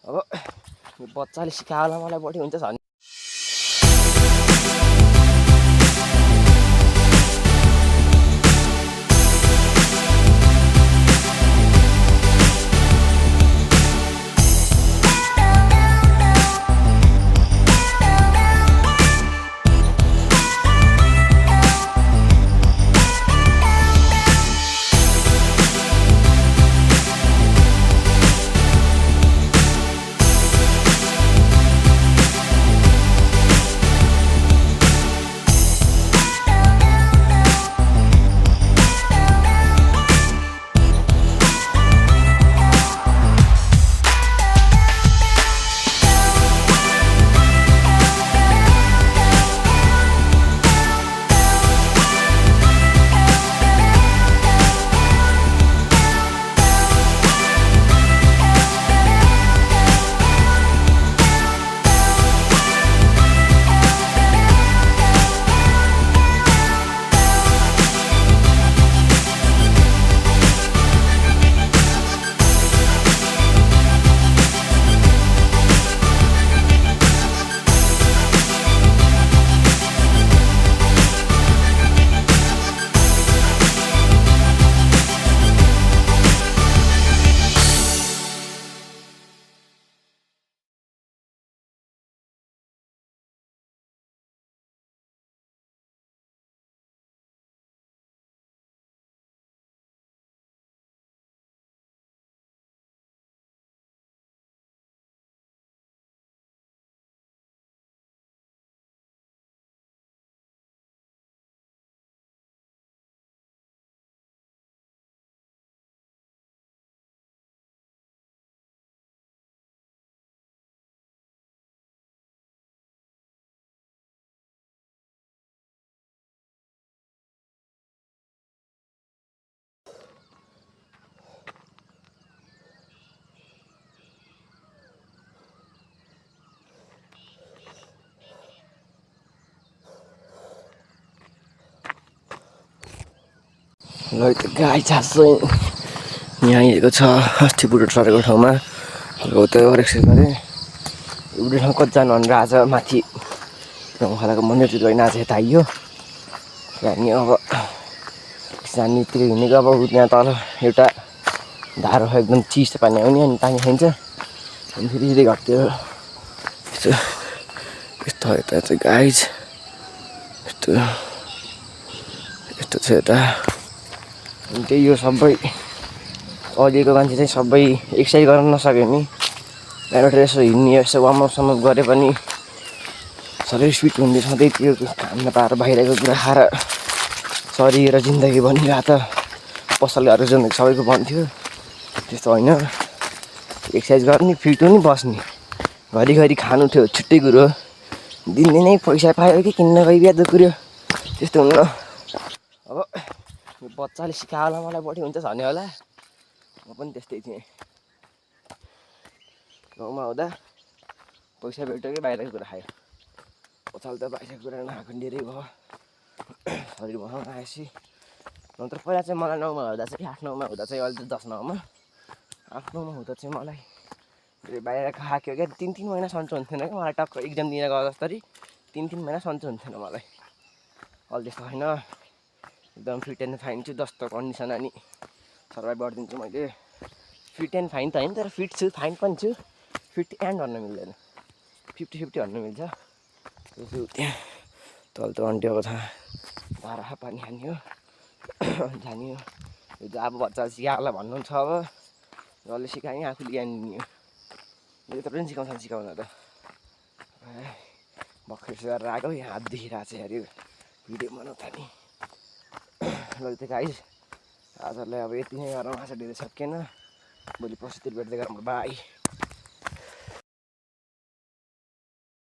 अब यो बच्चाले सिकायो होला मलाई बढी हुन्छ झन्। ल त्यो गाई चासो यहाँ हेरेको छ अस्ति बुढो सरेको ठाउँमा हो त्यो एक्सर्साइज गरेँ। बुढो ठाउँ कति जानु भनेर आज माथि गाउँखालाको मन्दिरतिर गएर आज यता आइयो। हामी अब सानोतिर हिँडेको अब त्यहाँ तल एउटा धारो एकदम चिसो पानी आउने अनि पानी खाइन्छ अनि फेरि यदि घट्थ्यो यस्तो यस्तो यता चाहिँ गाइज यस्तो यस्तो छ यता। अनि त्यही हो सबै अहिलेको मान्छे चाहिँ सबै एक्सर्साइज गर्न नसक्यो भने त्यहाँबाट यसो हिँड्ने यसो वार्मअपसम्म गरे पनि शरीर फिट हुने सधैँ त्यो खान नपाएर बाहिरको कुरा खाएर शरीर र जिन्दगी भनिरहेको त पसलहरू जिन्दगी सबैको भन्थ्यो त्यस्तो होइन। एक्सर्साइज गर्ने फिट हुने बस्ने घरिघरि खानु थियो छुट्टै कुरो दिनदिनै पैसा पायो कि किन्न गई बिहान कुरो त्यस्तो हुन्न। अब यो बच्चाले सिकायो होला मलाई बढी हुन्छ भन्ने होला म पनि त्यस्तै थिएँ। गाउँमा हुँदा पैसा भेट्यो कि बाहिरको कुरा खायो पछाडि त बाहिरको कुरा नखाएको धेरै भयो शरीर बनाउन आएपछि। नत्र पहिला चाहिँ मलाई 9 मा हुँदा चाहिँ 8 9 मा हुँदा चाहिँ अहिले 10 9 मा 8 9 मा हुँदा चाहिँ मलाई बाहिर खाएको क्या 3 महिना सन्चो हुन्थेन क्या मलाई टक्क इक्जाम दिन गएको जस्तरी 3 महिना सन्चो हुन्थेन मलाई। अहिले त्यस्तो होइन एकदम फिट एन्ड फाइन छु जस्तो कन्डिसन अनि सर्भाइभ गरिदिन्छु मैले। फिट एन्ड फाइन त होइन तर फिट छु फाइन पनि छु फिट एन्ड भन्न मिल्दैन 50-50 भन्न मिल्छ। त्यो त्यहाँ तल त अन्ट्याएको छ धारा पानी खाने हो जाने हो यो त अब बच्चा सिकाएला भन्नु छ अब जसले सिकाएँ आफूले ज्ञान दिने हो मैले त पनि सिकाउँछ सिकाउन त भर्खर गरेर आएको यहाँ हात देखिरहेको छ अरे भिडियो बनाउँछ नि। ल त्यो गाइस आजलाई अब यति नै गरौँ आज धेरै सकिएन भोलि पर्सितिर भेट्दै गरौँ बाई।